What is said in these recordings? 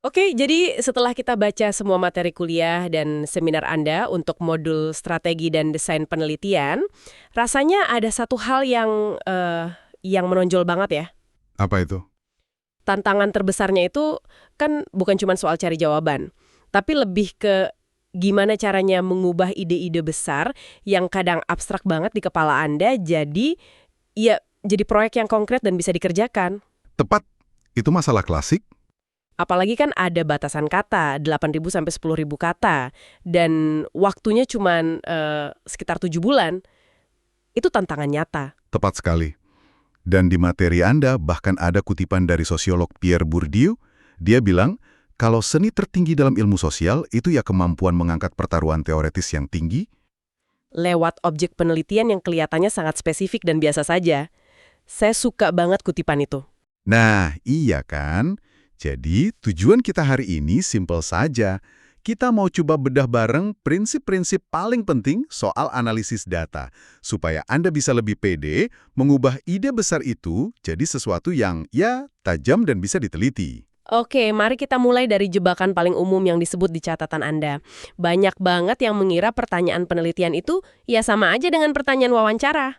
Oke, jadi setelah kita baca semua materi kuliah dan seminar Anda untuk modul strategi dan desain penelitian, rasanya ada satu hal yang menonjol banget ya. Apa itu? Tantangan terbesarnya itu kan bukan cuma soal cari jawaban, tapi lebih ke gimana caranya mengubah ide-ide besar yang kadang abstrak banget di kepala Anda jadi proyek yang konkret dan bisa dikerjakan. Tepat, itu masalah klasik. Apalagi kan ada batasan kata, 8.000 sampai 10.000 kata, dan waktunya cuma sekitar 7 bulan. Itu tantangan nyata. Tepat sekali. Dan di materi Anda bahkan ada kutipan dari sosiolog Pierre Bourdieu. Dia bilang, kalau seni tertinggi dalam ilmu sosial itu ya kemampuan mengangkat pertaruhan teoretis yang tinggi. Lewat objek penelitian yang kelihatannya sangat spesifik dan biasa saja. Saya suka banget kutipan itu. Nah, iya kan? Jadi, tujuan kita hari ini simpel saja. Kita mau coba bedah bareng prinsip-prinsip paling penting soal analisis data, supaya Anda bisa lebih pede mengubah ide besar itu jadi sesuatu yang, ya, tajam dan bisa diteliti. Oke, mari kita mulai dari jebakan paling umum yang disebut di catatan Anda. Banyak banget yang mengira pertanyaan penelitian itu ya sama aja dengan pertanyaan wawancara.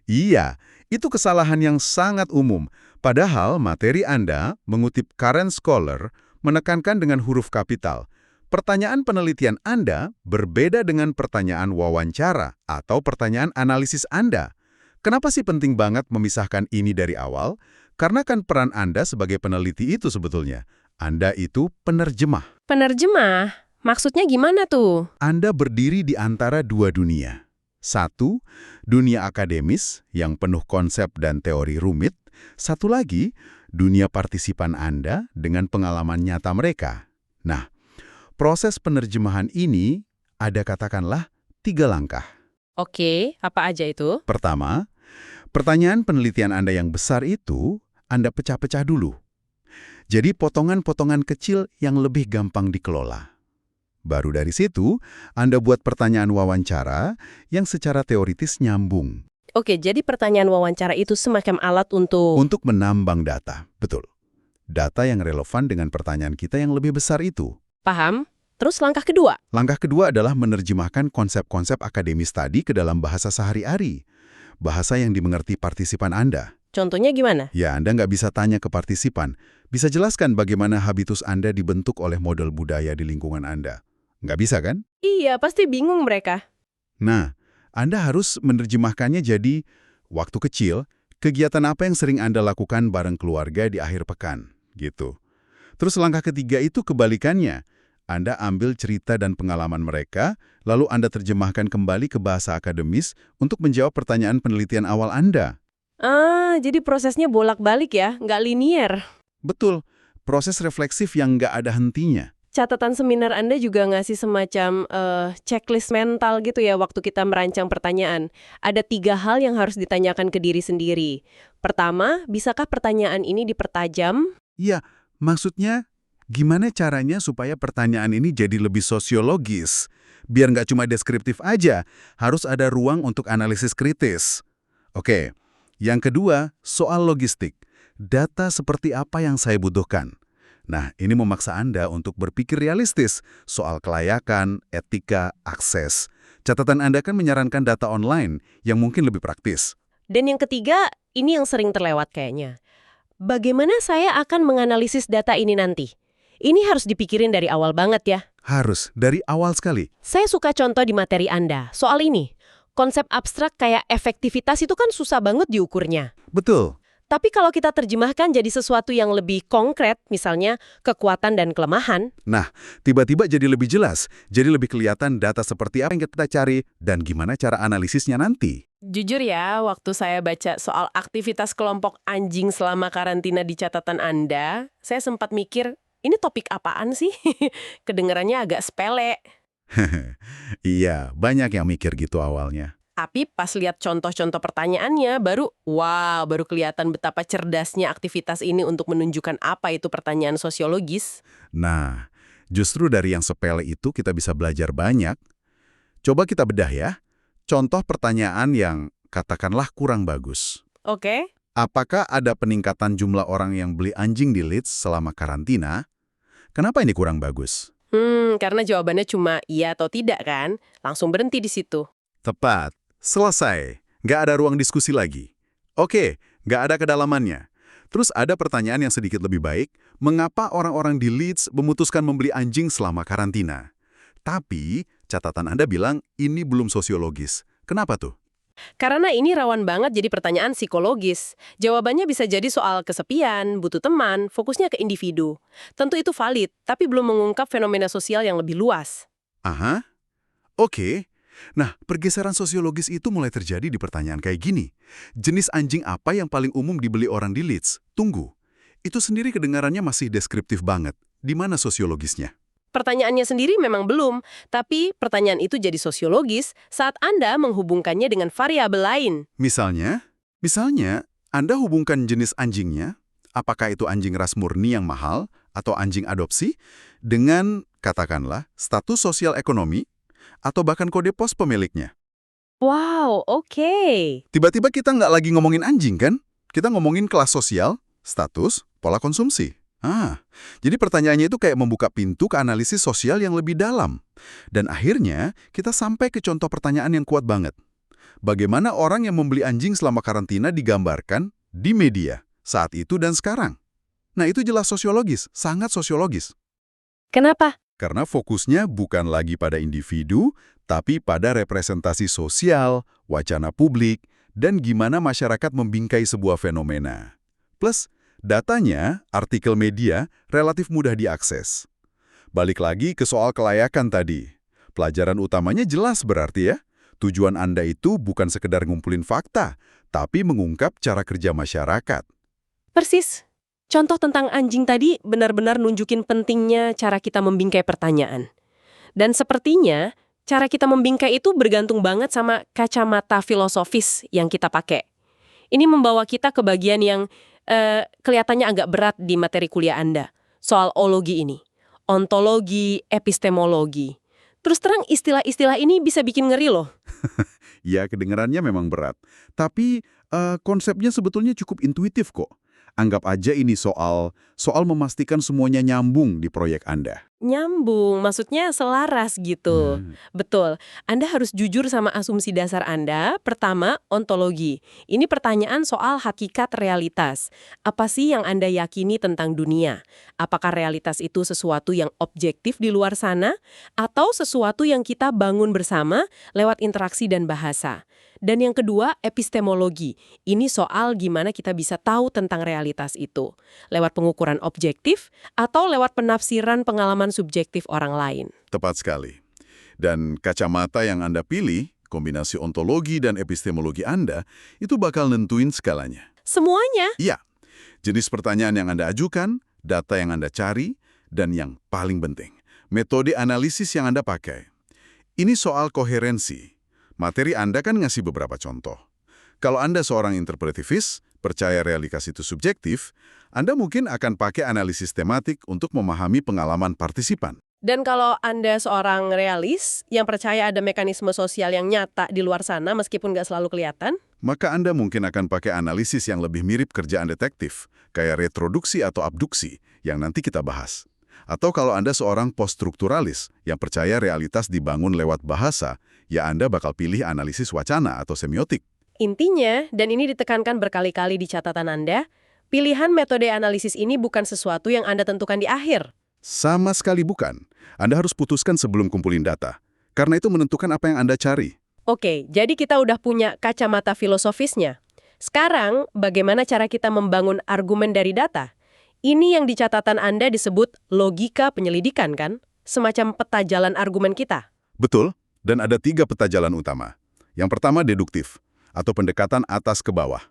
Iya, itu kesalahan yang sangat umum. Padahal materi Anda mengutip Karen Scholar menekankan dengan huruf kapital. Pertanyaan penelitian Anda berbeda dengan pertanyaan wawancara atau pertanyaan analisis Anda. Kenapa sih penting banget memisahkan ini dari awal? Karena kan peran Anda sebagai peneliti itu sebetulnya. Anda itu penerjemah. Penerjemah? Maksudnya gimana tuh? Anda berdiri di antara dua dunia. Satu, dunia akademis yang penuh konsep dan teori rumit. Satu lagi, dunia partisipan Anda dengan pengalaman nyata mereka. Nah, proses penerjemahan ini ada katakanlah 3 langkah. Oke, apa aja itu? Pertama, pertanyaan penelitian Anda yang besar itu Anda pecah-pecah dulu. Jadi potongan-potongan kecil yang lebih gampang dikelola. Baru dari situ, Anda buat pertanyaan wawancara yang secara teoritis nyambung. Oke, jadi pertanyaan wawancara itu semacam alat untuk... Untuk menambang data, betul. Data yang relevan dengan pertanyaan kita yang lebih besar itu. Paham? Terus langkah kedua? Langkah kedua adalah menerjemahkan konsep-konsep akademis tadi ke dalam bahasa sehari-hari. Bahasa yang dimengerti partisipan Anda. Contohnya gimana? Ya, Anda nggak bisa tanya ke partisipan. Bisa jelaskan bagaimana habitus Anda dibentuk oleh model budaya di lingkungan Anda. Nggak bisa kan? Iya, pasti bingung mereka. Nah, Anda harus menerjemahkannya jadi waktu kecil, kegiatan apa yang sering Anda lakukan bareng keluarga di akhir pekan, gitu. Terus langkah ketiga itu kebalikannya. Anda ambil cerita dan pengalaman mereka, lalu Anda terjemahkan kembali ke bahasa akademis untuk menjawab pertanyaan penelitian awal Anda. Jadi prosesnya bolak-balik ya, nggak linier. Betul, proses refleksif yang nggak ada hentinya. Catatan seminar Anda juga ngasih semacam checklist mental gitu ya waktu kita merancang pertanyaan. Ada 3 hal yang harus ditanyakan ke diri sendiri. Pertama, bisakah pertanyaan ini dipertajam? Iya, maksudnya gimana caranya supaya pertanyaan ini jadi lebih sosiologis? Biar nggak cuma deskriptif aja, harus ada ruang untuk analisis kritis. Oke, yang kedua, soal logistik. Data seperti apa yang saya butuhkan? Nah, ini memaksa Anda untuk berpikir realistis soal kelayakan, etika, akses. Catatan Anda kan menyarankan data online yang mungkin lebih praktis. Dan yang ketiga, ini yang sering terlewat kayaknya. Bagaimana saya akan menganalisis data ini nanti? Ini harus dipikirin dari awal banget ya. Harus, dari awal sekali. Saya suka contoh di materi Anda, soal ini. Konsep abstrak kayak efektivitas itu kan susah banget diukurnya. Betul. Tapi kalau kita terjemahkan jadi sesuatu yang lebih konkret, misalnya kekuatan dan kelemahan. Nah, tiba-tiba jadi lebih jelas. Jadi lebih kelihatan data seperti apa yang kita cari dan gimana cara analisisnya nanti. Jujur ya, waktu saya baca soal aktivitas kelompok anjing selama karantina di catatan Anda, saya sempat mikir, ini topik apaan sih? Kedengarannya agak sepele. Iya, banyak yang mikir gitu awalnya. Tapi pas lihat contoh-contoh pertanyaannya, baru kelihatan betapa cerdasnya aktivitas ini untuk menunjukkan apa itu pertanyaan sosiologis. Nah, justru dari yang sepele itu kita bisa belajar banyak. Coba kita bedah ya. Contoh pertanyaan yang katakanlah kurang bagus. Oke. Apakah ada peningkatan jumlah orang yang beli anjing di Leeds selama karantina? Kenapa ini kurang bagus? Karena jawabannya cuma iya atau tidak kan? Langsung berhenti di situ. Tepat. Selesai. Nggak ada ruang diskusi lagi. Oke, nggak ada kedalamannya. Terus ada pertanyaan yang sedikit lebih baik, mengapa orang-orang di Leeds memutuskan membeli anjing selama karantina? Tapi, catatan Anda bilang ini belum sosiologis. Kenapa tuh? Karena ini rawan banget jadi pertanyaan psikologis. Jawabannya bisa jadi soal kesepian, butuh teman, fokusnya ke individu. Tentu itu valid, tapi belum mengungkap fenomena sosial yang lebih luas. Aha, oke. Nah, pergeseran sosiologis itu mulai terjadi di pertanyaan kayak gini. Jenis anjing apa yang paling umum dibeli orang di Leeds? Tunggu. Itu sendiri kedengarannya masih deskriptif banget. Di mana sosiologisnya? Pertanyaannya sendiri memang belum, tapi pertanyaan itu jadi sosiologis saat Anda menghubungkannya dengan variabel lain. Misalnya, Anda hubungkan jenis anjingnya, apakah itu anjing ras murni yang mahal atau anjing adopsi, dengan, katakanlah, status sosial ekonomi, atau bahkan kode pos pemiliknya. Wow, oke. Tiba-tiba kita nggak lagi ngomongin anjing kan? Kita ngomongin kelas sosial, status, pola konsumsi. Jadi pertanyaannya itu kayak membuka pintu ke analisis sosial yang lebih dalam. Dan akhirnya, kita sampai ke contoh pertanyaan yang kuat banget. Bagaimana orang yang membeli anjing selama karantina digambarkan di media saat itu dan sekarang? Nah, itu jelas sosiologis, sangat sosiologis. Kenapa? Karena fokusnya bukan lagi pada individu, tapi pada representasi sosial, wacana publik, dan gimana masyarakat membingkai sebuah fenomena. Plus, datanya, artikel media, relatif mudah diakses. Balik lagi ke soal kelayakan tadi. Pelajaran utamanya jelas berarti ya. Tujuan Anda itu bukan sekedar ngumpulin fakta, tapi mengungkap cara kerja masyarakat. Persis. Contoh tentang anjing tadi benar-benar nunjukin pentingnya cara kita membingkai pertanyaan. Dan sepertinya, cara kita membingkai itu bergantung banget sama kacamata filosofis yang kita pakai. Ini membawa kita ke bagian yang kelihatannya agak berat di materi kuliah Anda. Soal ologi ini. Ontologi, epistemologi. Terus terang istilah-istilah ini bisa bikin ngeri loh. Ya, kedengarannya memang berat. Tapi konsepnya sebetulnya cukup intuitif kok. Anggap aja ini soal memastikan semuanya nyambung di proyek Anda. Nyambung, maksudnya selaras gitu. Betul, Anda harus jujur sama asumsi dasar Anda. Pertama, ontologi. Ini pertanyaan soal hakikat realitas. Apa sih yang Anda yakini tentang dunia? Apakah realitas itu sesuatu yang objektif di luar sana? Atau sesuatu yang kita bangun bersama lewat interaksi dan bahasa? Dan yang kedua, epistemologi. Ini soal gimana kita bisa tahu tentang realitas itu. Lewat pengukuran objektif atau lewat penafsiran pengalaman subjektif orang lain. Tepat sekali. Dan kacamata yang Anda pilih, kombinasi ontologi dan epistemologi Anda, itu bakal nentuin skalanya. Semuanya? Iya. Jenis pertanyaan yang Anda ajukan, data yang Anda cari, dan yang paling penting, metode analisis yang Anda pakai. Ini soal koherensi. Materi Anda kan ngasih beberapa contoh. Kalau Anda seorang interpretivis, percaya realitas itu subjektif, Anda mungkin akan pakai analisis tematik untuk memahami pengalaman partisipan. Dan kalau Anda seorang realis yang percaya ada mekanisme sosial yang nyata di luar sana meskipun nggak selalu kelihatan, Maka Anda mungkin akan pakai analisis yang lebih mirip kerjaan detektif, kayak retroduksi atau abduksi, yang nanti kita bahas. Atau kalau Anda seorang poststrukturalis yang percaya realitas dibangun lewat bahasa, ya Anda bakal pilih analisis wacana atau semiotik. intinya, dan ini ditekankan berkali-kali di catatan Anda, pilihan metode analisis ini bukan sesuatu yang Anda tentukan di akhir. Sama sekali bukan. Anda harus putuskan sebelum kumpulin data. Karena itu menentukan apa yang Anda cari. Oke, jadi kita udah punya kacamata filosofisnya. Sekarang, bagaimana cara kita membangun argumen dari data? Ini yang di catatan Anda disebut logika penyelidikan, kan? Semacam peta jalan argumen kita. Betul, dan ada 3 peta jalan utama. Yang pertama deduktif, atau pendekatan atas ke bawah.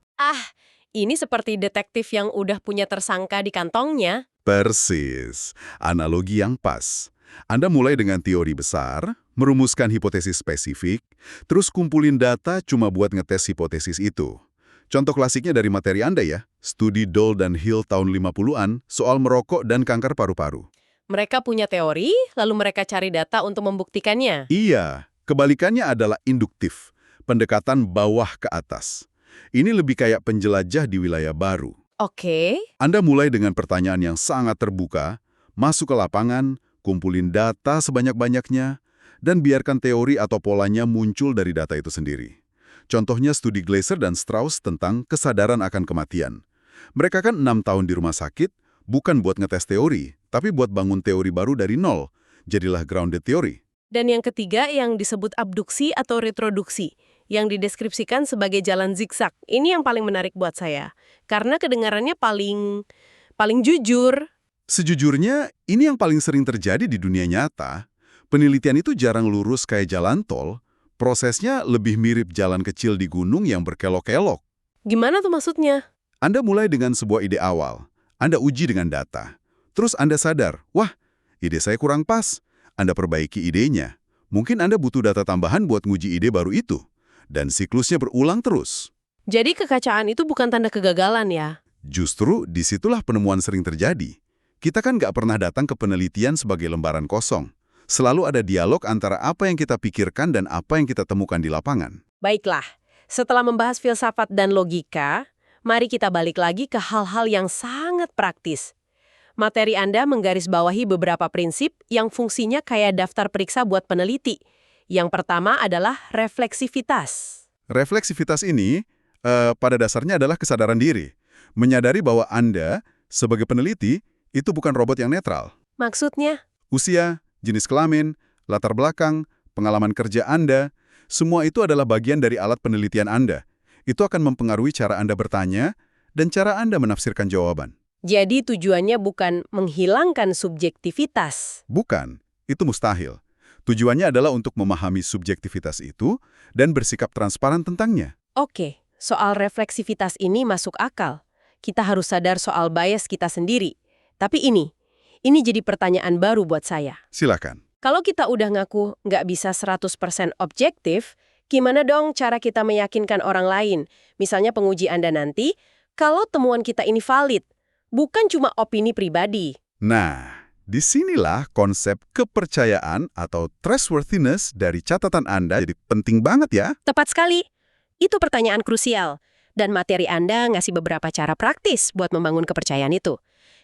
Ini seperti detektif yang udah punya tersangka di kantongnya. Persis, analogi yang pas. Anda mulai dengan teori besar, merumuskan hipotesis spesifik, terus kumpulin data cuma buat ngetes hipotesis itu. Contoh klasiknya dari materi Anda ya, studi Dole dan Hill tahun 50-an soal merokok dan kanker paru-paru. Mereka punya teori, lalu mereka cari data untuk membuktikannya. Iya, kebalikannya adalah induktif, pendekatan bawah ke atas. Ini lebih kayak penjelajah di wilayah baru. Oke. Anda mulai dengan pertanyaan yang sangat terbuka, Masuk ke lapangan, kumpulin data sebanyak-banyaknya, dan biarkan teori atau polanya muncul dari data itu sendiri. Contohnya studi Glaser dan Strauss tentang kesadaran akan kematian. Mereka kan 6 tahun di rumah sakit, bukan buat ngetes teori, tapi buat bangun teori baru dari nol. Jadilah grounded theory. Dan yang ketiga yang disebut abduksi atau retroduksi, yang dideskripsikan sebagai jalan zigzag. Ini yang paling menarik buat saya, karena kedengarannya paling jujur. Sejujurnya, ini yang paling sering terjadi di dunia nyata. Penelitian itu jarang lurus kayak jalan tol. Prosesnya lebih mirip jalan kecil di gunung yang berkelok-kelok. Gimana tuh maksudnya? Anda mulai dengan sebuah ide awal. Anda uji dengan data. Terus Anda sadar, wah, ide saya kurang pas. Anda perbaiki idenya. Mungkin Anda butuh data tambahan buat nguji ide baru itu. Dan siklusnya berulang terus. Jadi kekacauan itu bukan tanda kegagalan ya? Justru disitulah penemuan sering terjadi. Kita kan nggak pernah datang ke penelitian sebagai lembaran kosong. Selalu ada dialog antara apa yang kita pikirkan dan apa yang kita temukan di lapangan. Baiklah, setelah membahas filsafat dan logika, mari kita balik lagi ke hal-hal yang sangat praktis. Materi Anda menggarisbawahi beberapa prinsip yang fungsinya kayak daftar periksa buat peneliti. Yang pertama adalah refleksivitas. Refleksivitas ini, pada dasarnya adalah kesadaran diri. Menyadari bahwa Anda, sebagai peneliti, itu bukan robot yang netral. Maksudnya? Usia, jenis kelamin, latar belakang, pengalaman kerja Anda, semua itu adalah bagian dari alat penelitian Anda. Itu akan mempengaruhi cara Anda bertanya dan cara Anda menafsirkan jawaban. Jadi tujuannya bukan menghilangkan subjektivitas. Bukan, itu mustahil. Tujuannya adalah untuk memahami subjektivitas itu dan bersikap transparan tentangnya. Oke, soal refleksivitas ini masuk akal. Kita harus sadar soal bias kita sendiri. Tapi ini jadi pertanyaan baru buat saya. Silakan. Kalau kita udah ngaku nggak bisa 100% objektif, gimana dong cara kita meyakinkan orang lain, misalnya penguji Anda nanti, kalau temuan kita ini valid, bukan cuma opini pribadi? Nah, disinilah konsep kepercayaan atau trustworthiness dari catatan Anda jadi penting banget ya. Tepat sekali. Itu pertanyaan krusial. Dan materi Anda ngasih beberapa cara praktis buat membangun kepercayaan itu.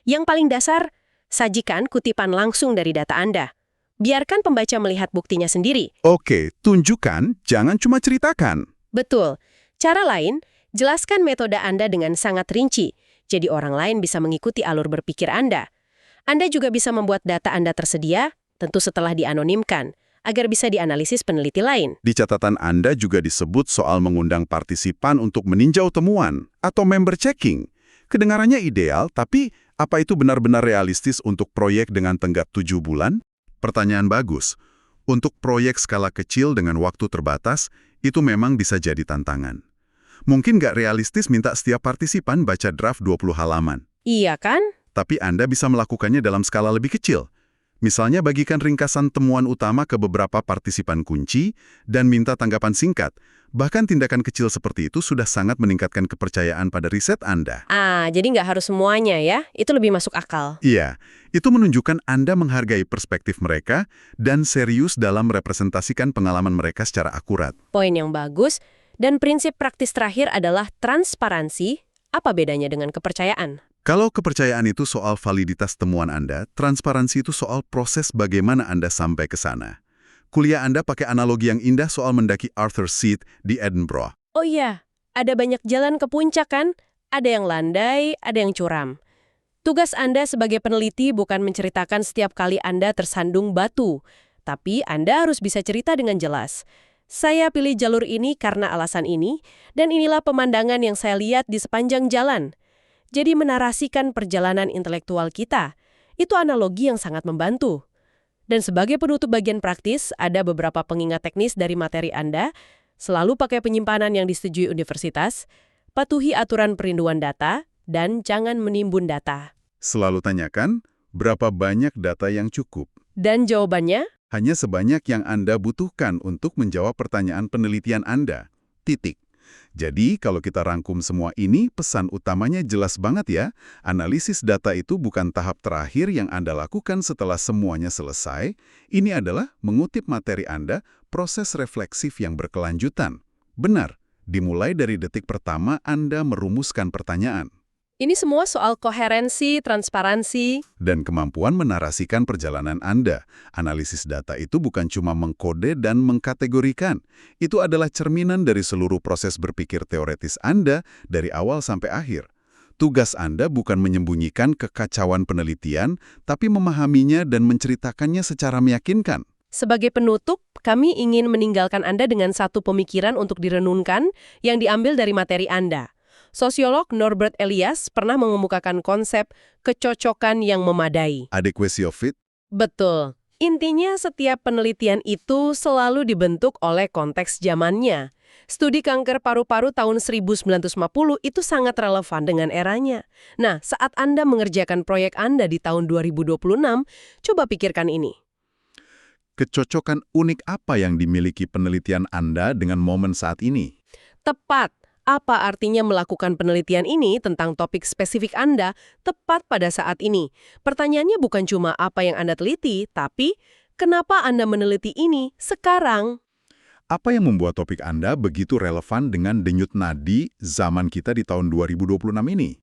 Yang paling dasar, sajikan kutipan langsung dari data Anda. Biarkan pembaca melihat buktinya sendiri. Oke, tunjukkan, jangan cuma ceritakan. Betul. Cara lain, jelaskan metode Anda dengan sangat rinci, jadi orang lain bisa mengikuti alur berpikir Anda. Anda juga bisa membuat data Anda tersedia, tentu setelah dianonimkan, agar bisa dianalisis peneliti lain. Di catatan Anda juga disebut soal mengundang partisipan untuk meninjau temuan atau member checking. Kedengarannya ideal, tapi apa itu benar-benar realistis untuk proyek dengan tenggat 7 bulan? Pertanyaan bagus. Untuk proyek skala kecil dengan waktu terbatas, itu memang bisa jadi tantangan. Mungkin nggak realistis minta setiap partisipan baca draft 20 halaman. Iya kan? Tapi Anda bisa melakukannya dalam skala lebih kecil. Misalnya bagikan ringkasan temuan utama ke beberapa partisipan kunci dan minta tanggapan singkat. Bahkan tindakan kecil seperti itu sudah sangat meningkatkan kepercayaan pada riset Anda. Jadi nggak harus semuanya ya? Itu lebih masuk akal. Iya, itu menunjukkan Anda menghargai perspektif mereka dan serius dalam merepresentasikan pengalaman mereka secara akurat. Poin yang bagus. Dan prinsip praktis terakhir adalah transparansi. Apa bedanya dengan kepercayaan? Kalau kepercayaan itu soal validitas temuan Anda, transparansi itu soal proses bagaimana Anda sampai ke sana. Kuliah Anda pakai analogi yang indah soal mendaki Arthur's Seat di Edinburgh. Oh iya, ada banyak jalan ke puncak kan? Ada yang landai, ada yang curam. Tugas Anda sebagai peneliti bukan menceritakan setiap kali Anda tersandung batu, tapi Anda harus bisa cerita dengan jelas. Saya pilih jalur ini karena alasan ini, dan inilah pemandangan yang saya lihat di sepanjang jalan. Jadi menarasikan perjalanan intelektual kita, itu analogi yang sangat membantu. Dan sebagai penutup bagian praktis, ada beberapa pengingat teknis dari materi Anda, selalu pakai penyimpanan yang disetujui universitas, patuhi aturan perlindungan data, dan jangan menimbun data. Selalu tanyakan, berapa banyak data yang cukup? Dan jawabannya? Hanya sebanyak yang Anda butuhkan untuk menjawab pertanyaan penelitian Anda. Titik. Jadi, kalau kita rangkum semua ini, pesan utamanya jelas banget ya. Analisis data itu bukan tahap terakhir yang Anda lakukan setelah semuanya selesai. Ini adalah mengutip materi Anda, proses refleksif yang berkelanjutan. Benar, dimulai dari detik pertama Anda merumuskan pertanyaan. Ini semua soal koherensi, transparansi. Dan kemampuan menarasikan perjalanan Anda. Analisis data itu bukan cuma mengkode dan mengkategorikan. Itu adalah cerminan dari seluruh proses berpikir teoretis Anda dari awal sampai akhir. Tugas Anda bukan menyembunyikan kekacauan penelitian, tapi memahaminya dan menceritakannya secara meyakinkan. Sebagai penutup, kami ingin meninggalkan Anda dengan satu pemikiran untuk direnungkan yang diambil dari materi Anda. Sosiolog Norbert Elias pernah mengemukakan konsep kecocokan yang memadai. Adequacy of fit. Betul. Intinya setiap penelitian itu selalu dibentuk oleh konteks zamannya. Studi kanker paru-paru tahun 1950 itu sangat relevan dengan eranya. Nah, saat Anda mengerjakan proyek Anda di tahun 2026, coba pikirkan ini. Kecocokan unik apa yang dimiliki penelitian Anda dengan momen saat ini? Tepat. Apa artinya melakukan penelitian ini tentang topik spesifik Anda tepat pada saat ini? Pertanyaannya bukan cuma apa yang Anda teliti, tapi kenapa Anda meneliti ini sekarang? Apa yang membuat topik Anda begitu relevan dengan denyut nadi zaman kita di tahun 2026 ini?